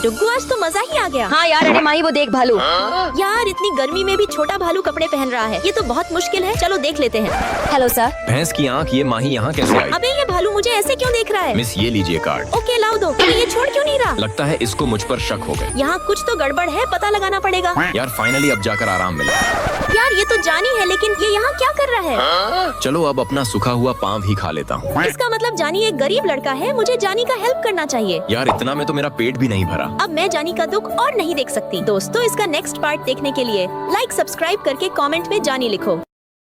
डुग्गू आज तो मजा ही आ गया। हाँ यार, अरे माही वो देख भालू। यार इतनी गर्मी में भी छोटा भालू कपड़े पहन रहा है, ये तो बहुत मुश्किल है। चलो देख लेते हैं। Hello sir. भैंस की आंख, ये माही यहाँ कैसे आई? अबे ये भालू मुझे ऐसे क्यों देख रहा है? मिस ये लीजिए कार्ड। ओके लाओ दो। अबे ये छोड़ क्यों नहीं रहा? लगता है इसको मुझ पर शक हो गए। यहाँ कुछ तो गड़बड़ है, पता लगाना पड़ेगा। यार फाइनली अब जाकर आराम मिला। यार ये तो जानी है, लेकिन ये यहाँ क्या कर रहा है? चलो अब अपना सूखा हुआ पाँव ही खा लेता हूँ। इसका मतलब जानी एक गरीब लड़का है, मुझे जानी का हेल्प करना चाहिए। यार इतना में तो मेरा पेट भी नहीं भरा। अब मैं जानी का दुख और नहीं देख सकती। दोस्तों इसका नेक्स्ट पार्ट देखने के लिए लाइक सब्सक्राइब करके कमेंट में जानी लिखो।